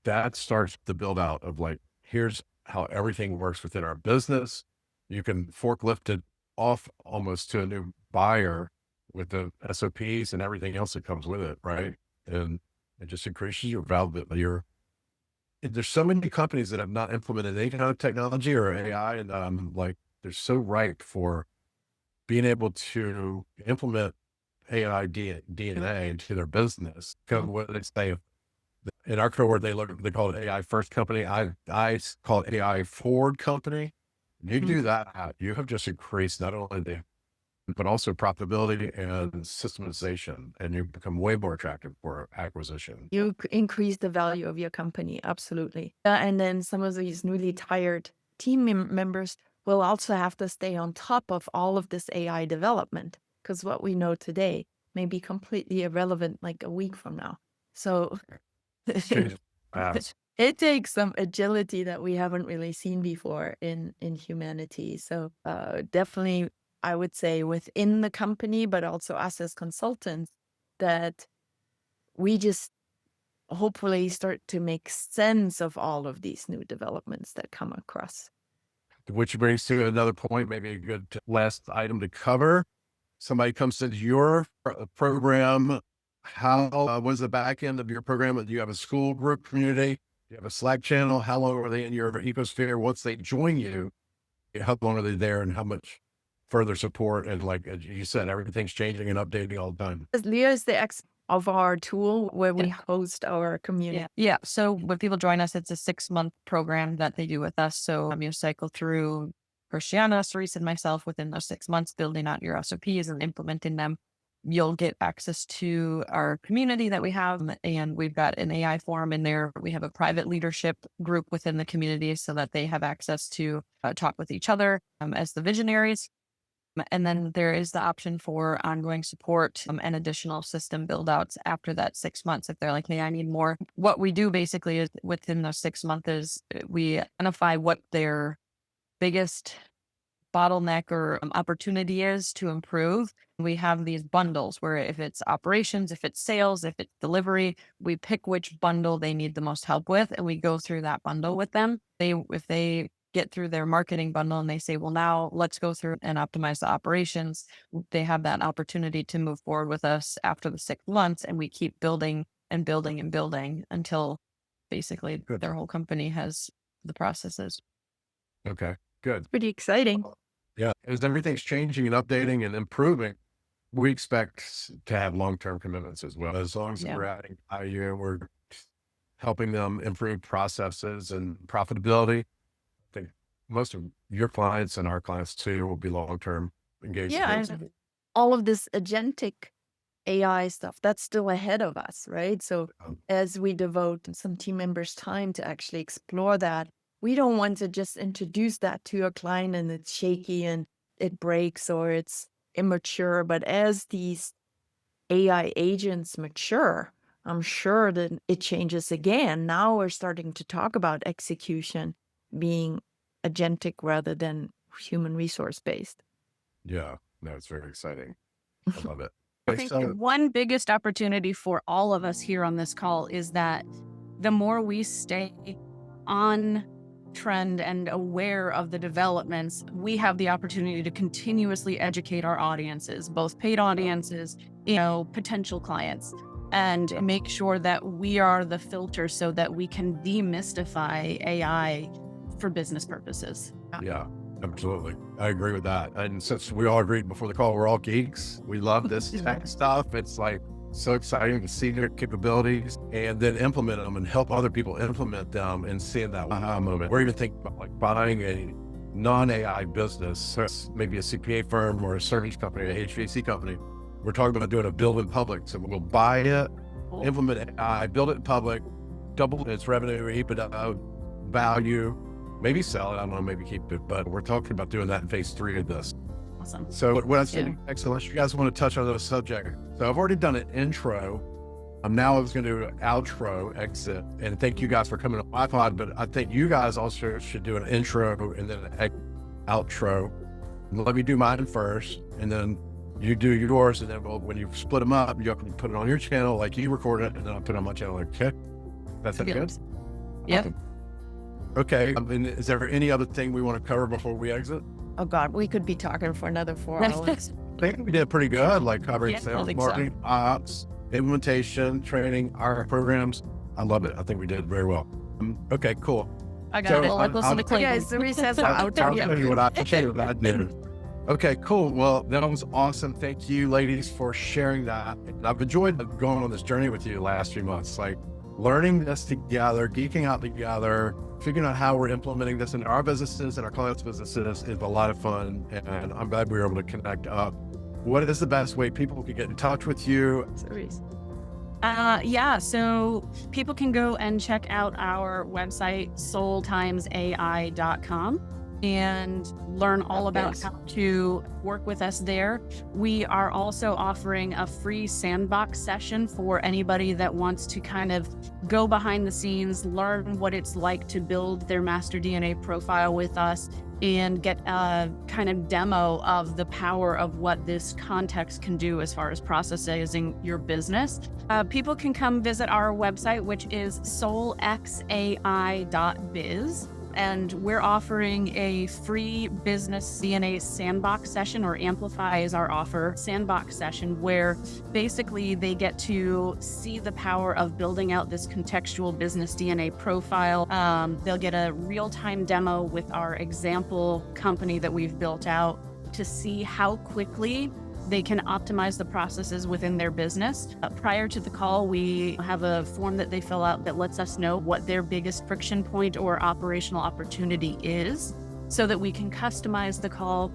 that starts the build out of like, here's how everything works within our business. You can forklift it off almost to a new buyer with the SOPs and everything else that comes with it, right? And it just increases your value. There's so many companies that have not implemented any kind of technology or AI, and like they're so ripe for being able to implement AI DNA into their business. Because what they say in our cohort, they call it AI first company. I call it AI forward company. You do that, you have just increased not only but also profitability and systemization, and you become way more attractive for acquisition. You increase the value of your company. Absolutely. And then some of these newly tired team members will also have to stay on top of all of this AI development, because what we know today may be completely irrelevant like a week from now. So it takes some agility that we haven't really seen before in humanity. So definitely, I would say within the company, but also us as consultants, that we just hopefully start to make sense of all of these new developments that come across. Which brings to another point, maybe a good last item to cover. Somebody comes into your program. How was the back end of your program? Do you have a school group community? Do you have a Slack channel? How long are they in your ecosphere? Once they join you, how long are they there, and how much further support? And like you said, everything's changing and updating all the time. Leah is the ex of our tool where we host our community. Yeah. So when people join us, it's a 6-month program that they do with us. So you cycle through Christiana, Cerise, and myself within those 6 months, building out your SOPs and implementing them. You'll get access to our community that we have, and we've got an AI forum in there. We have a private leadership group within the community so that they have access to talk with each other as the visionaries. And then there is the option for ongoing support and additional system build outs after that 6 months. If they're like, hey, I need more. What we do basically is within those 6 months is we identify what their biggest bottleneck or opportunity is to improve. We have these bundles where if it's operations, if it's sales, if it's delivery, we pick which bundle they need the most help with, and we go through that bundle with them. If they get through their marketing bundle and they say, well, now let's go through and optimize the operations, they have that opportunity to move forward with us after the 6 months, and we keep building and building and building until basically their whole company has the processes. Okay, good. Pretty exciting. Yeah, as everything's changing and updating and improving, we expect to have long-term commitments as well. As long as we're adding value, we're helping them improve processes and profitability. I think most of your clients and our clients too will be long-term engaged. Yeah, and all of this agentic AI stuff, that's still ahead of us, right? So as we devote some team members' time to actually explore that, we don't want to just introduce that to a client and it's shaky and it breaks or it's immature. But as these AI agents mature, I'm sure that it changes again. Now we're starting to talk about execution being agentic rather than human resource based. Yeah, no, it's very exciting. I love it. I think one biggest opportunity for all of us here on this call is that the more we stay on trend and aware of the developments, we have the opportunity to continuously educate our audiences, both paid audiences, potential clients, and make sure that we are the filter so that we can demystify AI for business purposes. Yeah, absolutely. I agree with that. And since we all agreed before the call, we're all geeks. We love this tech stuff. It's like so exciting to see their capabilities and then implement them and help other people implement them and seeing that aha moment. We're even thinking about like buying a non-AI business, so maybe a CPA firm or a service company, a HVAC company. We're talking about doing a build in public. So we'll buy it, implement AI, build it in public, double its revenue, EBITDA, value, maybe sell it. I don't know, maybe keep it, but we're talking about doing that in phase 3 of this. Awesome. So what I said next, unless you guys want to touch on those subject. So I've already done an intro. Now I was going to do an outro exit, and thank you guys for coming on my pod, but I think you guys also should do an intro and then an outro. Let me do mine first, and then you do yours, and then when you split them up, you can put it on your channel, like you record it, and then I'll put it on my channel. Okay? That's good? Yeah. Awesome. Okay. Is there any other thing we want to cover before we exit? Oh God, we could be talking for another 4 hours. I think we did pretty good, like covering sales, marketing, ops, implementation, training, our programs. I love it. I think we did very well. Okay, cool. I got it. Let's listen to Clayton. Guys, Cerise has I'll tell you what I did. Okay, cool. Well, that was awesome. Thank you, ladies, for sharing that. And I've enjoyed going on this journey with you the last few months, like learning this together, geeking out together, figuring out how we're implementing this in our businesses and our clients' businesses is a lot of fun. And I'm glad we were able to connect up. What is the best way people can get in touch with you? So people can go and check out our website, soultimesai.com, and learn all about how to work with us there. We are also offering a free sandbox session for anybody that wants to kind of go behind the scenes, learn what it's like to build their master DNA profile with us, and get a kind of demo of the power of what this context can do as far as processing your business. People can come visit our website, which is soulxai.biz. And we're offering a free business DNA sandbox session, or Amplify is our offer, sandbox session, where basically they get to see the power of building out this contextual business DNA profile. They'll get a real-time demo with our example company that we've built out to see how quickly they can optimize the processes within their business. Prior to the call, we have a form that they fill out that lets us know what their biggest friction point or operational opportunity is, so that we can customize the call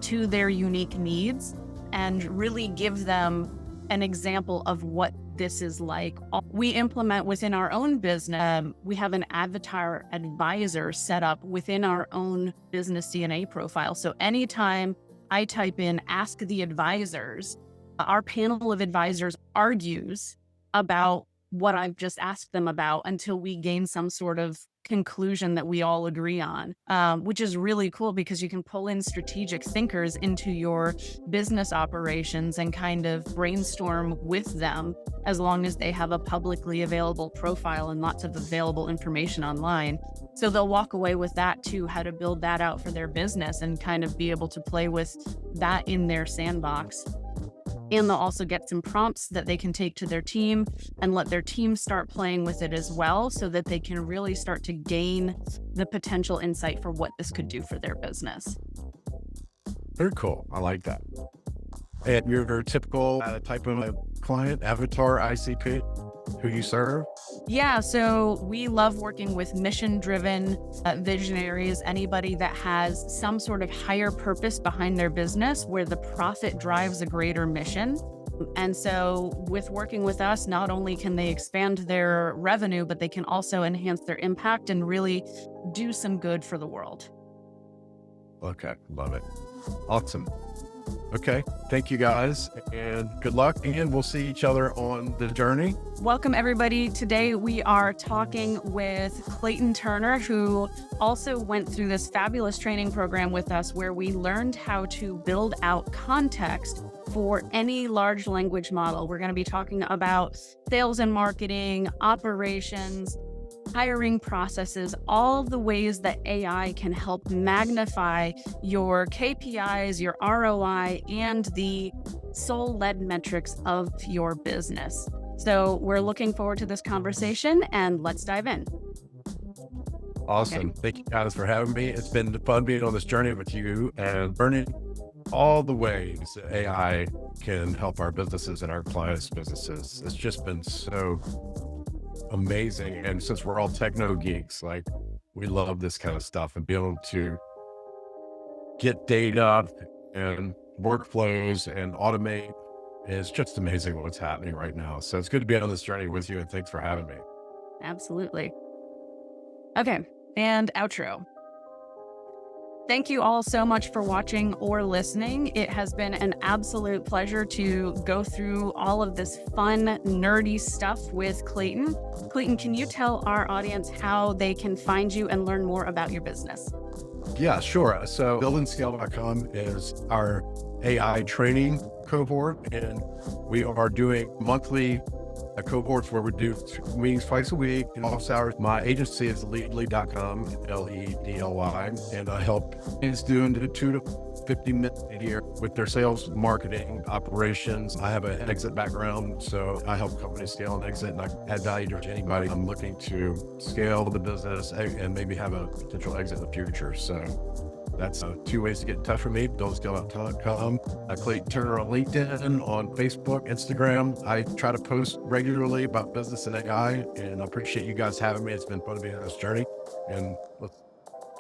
to their unique needs and really give them an example of what this is like. We implement within our own business. We have an avatar advisor set up within our own business DNA profile. So anytime I type in ask the advisors, our panel of advisors argues about what I've just asked them about until we gain some sort of conclusion that we all agree on, which is really cool because you can pull in strategic thinkers into your business operations and kind of brainstorm with them, as long as they have a publicly available profile and lots of available information online. So they'll walk away with that too, how to build that out for their business and kind of be able to play with that in their sandbox. And they'll also get some prompts that they can take to their team and let their team start playing with it as well, so that they can really start to gain the potential insight for what this could do for their business. Very cool. I like that. And your typical type of client, avatar ICP, who you serve? Yeah, so we love working with mission-driven visionaries, anybody that has some sort of higher purpose behind their business where the profit drives a greater mission. And so with working with us, not only can they expand their revenue, but they can also enhance their impact and really do some good for the world. Okay, love it. Awesome. Okay, thank you guys, and good luck, and we'll see each other on the journey. Welcome, everybody. Today we are talking with Clayton Turner, who also went through this fabulous training program with us where we learned how to build out context for any large language model. We're going to be talking about sales and marketing, operations, hiring processes, all the ways that AI can help magnify your KPIs, your ROI, and the soul-led metrics of your business. So we're looking forward to this conversation, and let's dive in. Awesome. Okay. Thank you guys for having me. It's been fun being on this journey with you and learning all the ways that AI can help our businesses and our clients' businesses. It's just been so amazing. And since we're all techno geeks, like, we love this kind of stuff, and be able to get data and workflows and automate is just amazing what's happening right now. So it's good to be on this journey with you, and thanks for having me. Absolutely. Okay, and outro. Thank you all so much for watching or listening. It has been an absolute pleasure to go through all of this fun, nerdy stuff with Clayton. Clayton, can you tell our audience how they can find you and learn more about your business? Yeah, sure. So buildandscale.com is our AI training cohort, and we are doing monthly cohorts where we do meetings twice a week in office hours. My agency is leadly.com, LEDLY, and I help clients doing 2 to 50 minutes a year with their sales, marketing, operations. I have an exit background, so I help companies scale and exit, and I add value to anybody I'm looking to scale the business and maybe have a potential exit in the future. So That's two ways to get in touch with me, billscale.com, Clayton Turner on LinkedIn, on Facebook, Instagram. I try to post regularly about business and AI, and I appreciate you guys having me. It's been fun to be on this journey, and let's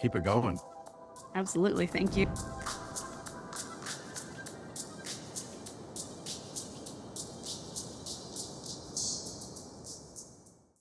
keep it going. Absolutely. Thank you.